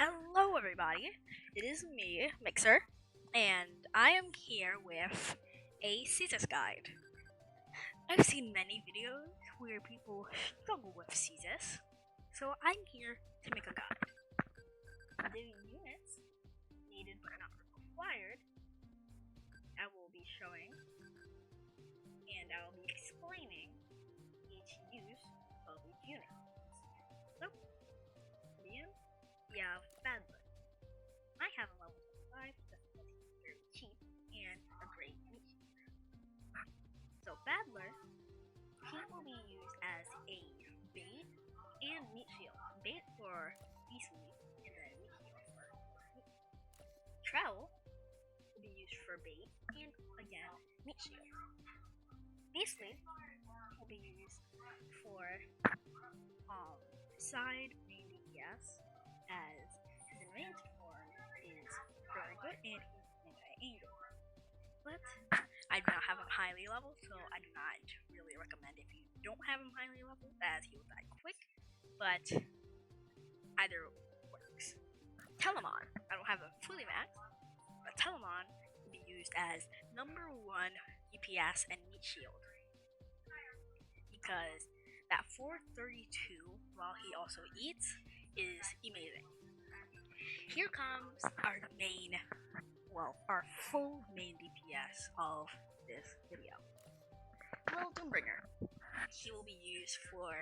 Hello, everybody. It is me, Mixer, and I am here with a Cesus guide. I've seen many videos where people struggle with Cesus, so I'm here to make a guide. The units needed but not required, I will be showing, and I will be explaining each use of each unit. So, we have Badler. I have a level 5 just because he's very cheap and a great meat eater. So Badler, he will be used as a bait and meat shield. Bait for Beastly and then meat shield for meat. Trowel will be used for bait and again meat shield. Beastly will be used for side main DPS as his ranged form is very good and he's anti-angel. But I do not have him highly leveled, so I do not really recommend if you don't have him highly leveled, as he will die quick. But either works. Telemon, I don't have him fully maxed, but Telemon will be used as number 1 DPS and meat shield. Because that 432 while he also eats is amazing. Here comes our full main DPS of this video. Little Doombringer. He will be used for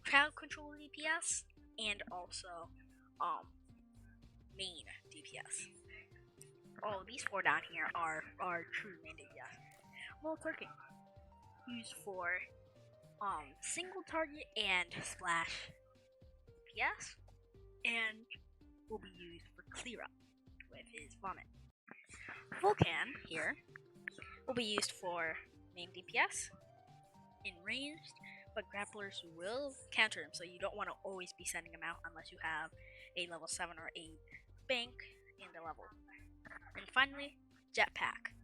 crowd control DPS and also main DPS. All of these 4 down here are true main DPS. Little Turkey. Used for single target and splash DPS, and will be used for clear up with his vomit. Vulcan here will be used for main DPS in ranged, but grapplers will counter him, so you don't want to always be sending him out unless you have a level 7 or 8 bank in the level. And finally, Jetpack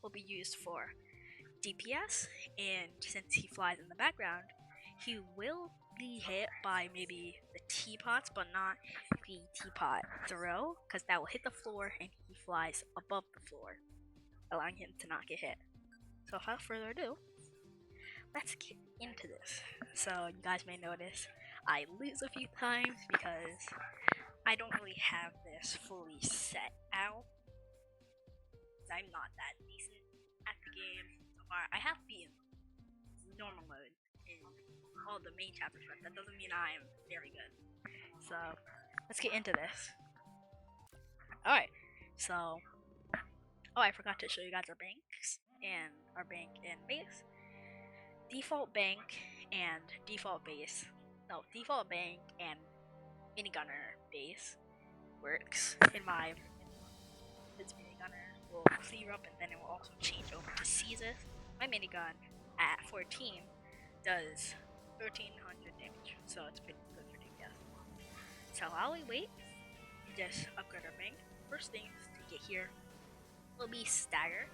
will be used for DPS, and since he flies in the background, he will be hit by maybe the teapots, but not the teapot throw, because that will hit the floor and he flies above the floor, allowing him to not get hit. So without further ado, let's get into this. So you guys may notice I lose a few times because I don't really have this fully set out. I'm not that decent at the game. I have beaten normal mode in all the main chapters, but that doesn't mean I am very good. So, let's get into this. Alright, so, I forgot to show you guys our banks, and our bank and base. Default bank and default base, default bank and minigunner base works in my opinion. This minigunner will clear up and then it will also change over to Cesus. My minigun at 14 does 1300 damage, so it's pretty good for DPS. So while we wait, just upgrade our bank. First things to get here will be stagger.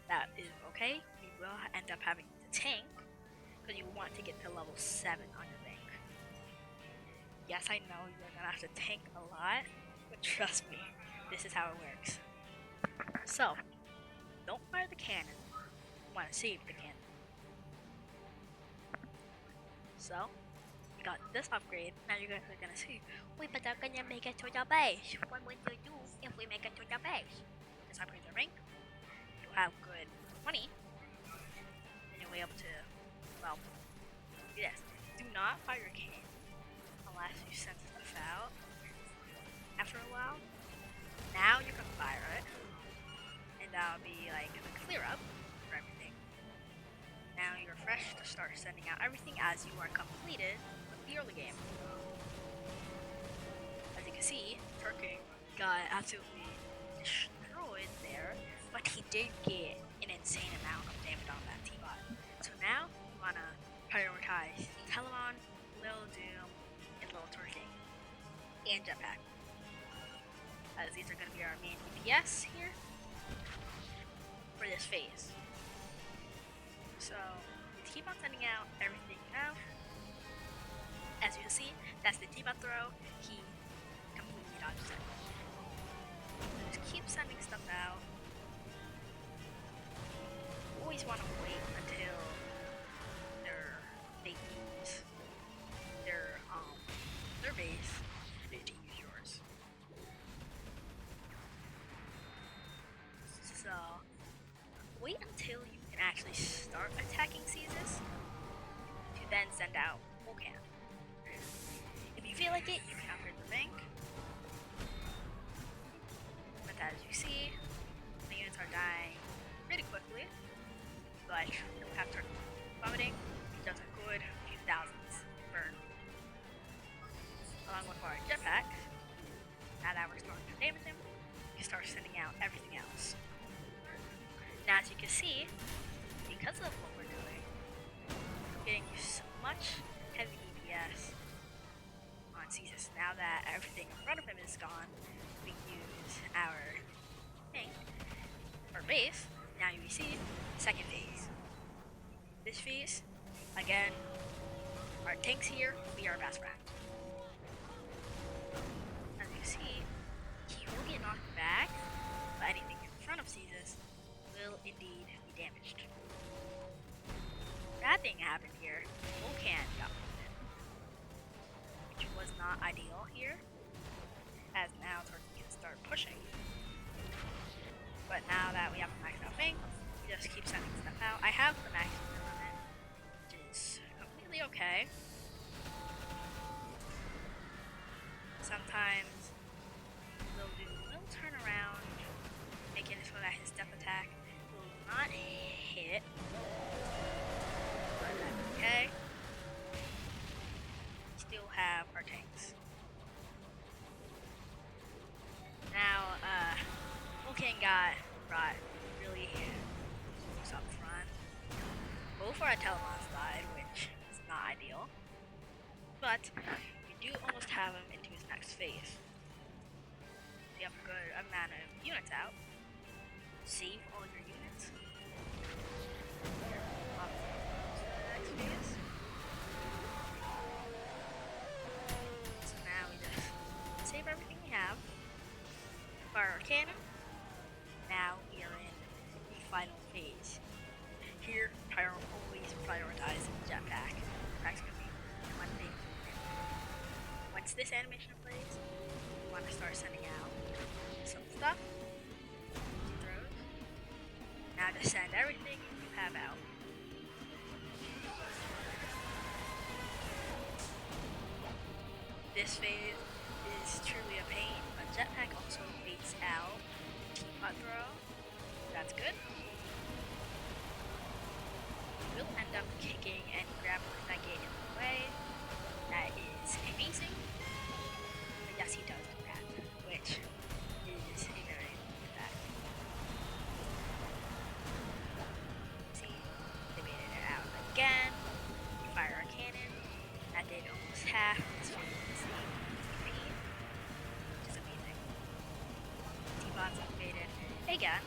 That is okay. We will end up having to tank because you want to get to level 7 on your bank. Yes, I know you're gonna have to tank a lot, but trust me, this is how it works. So, don't fire the cannon. Want to save the cannon. So, we got this upgrade. Now you guys are gonna see, wait, but they're gonna make it to the base. What would you do if we make it to the base? Just upgrade the rank. You have good money. And you'll be able to, do this. Do not fire your cannon unless you send stuff out. After a while, now you can fire it. And that'll be like a clear up for everything. Now you're fresh to start sending out everything as you are completed with the early game. As you can see, Turkey got absolutely destroyed there, but he did get an insane amount of damage on that T-bot. So now you wanna prioritize Telemon, Lil Doom, and Lil Turkey, and Jetpack. As these are gonna be our main DPS here for this phase. So, we keep on sending out everything now. As you can see, that's the teapot throw. He completely you see, the units are dying pretty quickly, but after vomiting, he does a good few thousands burn. Along with our jetpack, now that we're starting to damage him, we start sending out everything else. Now as you can see, because of what we're doing, we're getting so much heavy DPS on Cesus. Now that everything in front of him is gone, we use our thing, our base. Now you see, second phase. This phase, again, our tanks here will be our best friend. As you see, he will get knocked back, but anything in front of Cesus will indeed be damaged. Bad thing happened here, Vulcan got wounded, which was not ideal here, as now Turkey can start pushing. But now that we have a maxed out thing, we just keep sending stuff out. I have the max on it, which is completely okay. Sometimes they'll do a little turnaround, making it so that his step attack will not hit. But that's okay. We still have our tanks. Now, Vulcan got brought really close up front. Both our Telemons died, which is not ideal. But we do almost have him into his next phase. We have a good amount of units out. Save all your units. Up to the next phase. So now we just save everything we have. Fire our cannon. Now we are in the final phase. Here, Pyro always prioritizes jetpack. Jetpack's gonna be one thing. Once this animation plays, we want to start sending out some stuff. Throws. Now just send everything you have out. This phase is truly a pain, but jetpack also baits out teapot throw. That's good. We'll end up kicking and grappling that gate in the way. That is amazing. But yes, he does do that, which is a very good fact. See, they baited it out again. We fire our cannon. That did almost half his frequency, which is amazing. T-bots activated again.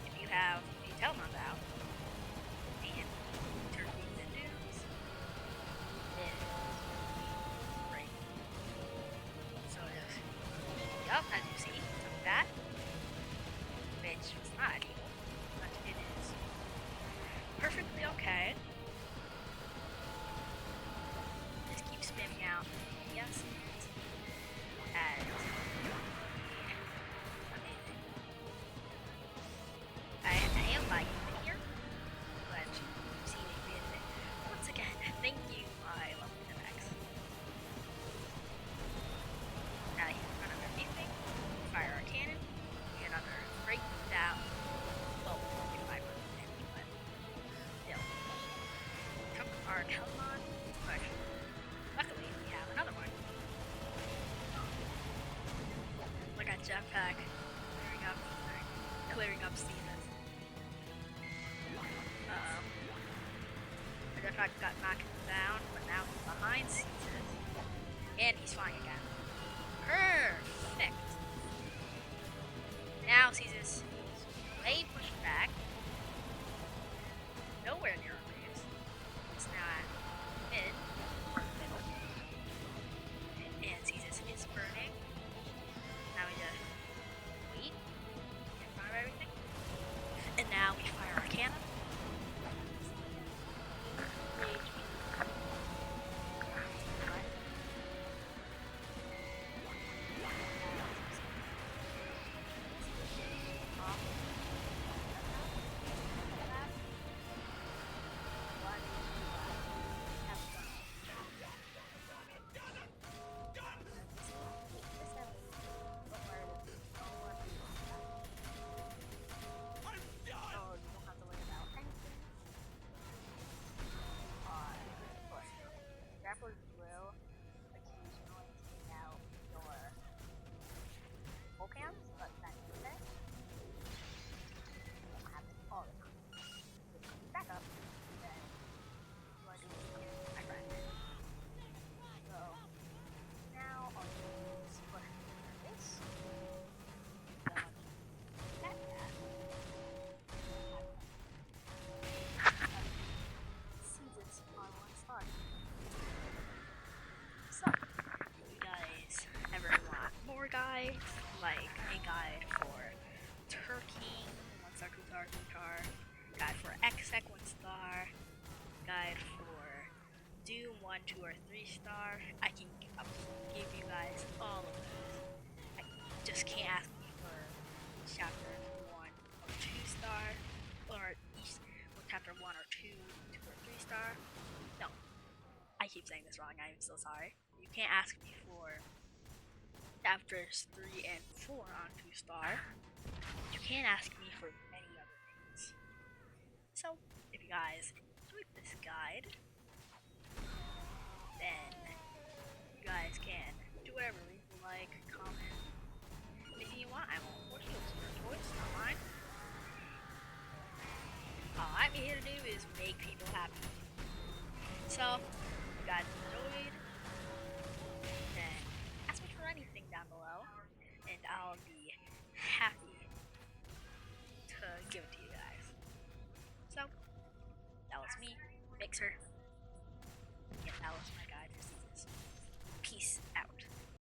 If you have the Telemons out, and turkeys and dudes, then great. So just up, as you see, some of that, which was not ideal, but it is perfectly okay. Just keep spamming out yes, as amazing. I am liking it here, but you see me created it. Once again, thank you, my lovely MX. Now he's in front of everything. Fire our cannon. Get another great down. Well, 45 but still. Took our Telemon, but luckily we have another one. Look at jetpack clearing up Cesus. The jetpack got knocked down, but now he's behind Cesus, and he's flying again. Perfect. Now Cesus is way pushed back, nowhere near our base. It's now at mid, middle, and Cesus is burning. Now we just wait in front of everything, and now we fire our cannon. 1, 2, or 3 star, I can give you guys all of those. I just can't ask me for chapter 1 or 2 star, or each chapter 1 or 2, 2 or 3 star. No, I keep saying this wrong. I'm so sorry. You can't ask me for chapters 3 and 4 on 2 star. You can't ask me for many other things. So, if you guys enjoyed this guide, then you guys can do whatever you like, comment, anything you want. I'm all for you. It's your choice, not mine. All I'm here to do is make people happy. So, if you guys enjoyed, then ask me for anything down below, and I'll be happy to give it to you guys. So, that was me, Mixer, and that was my guide for Cesus. Peace out.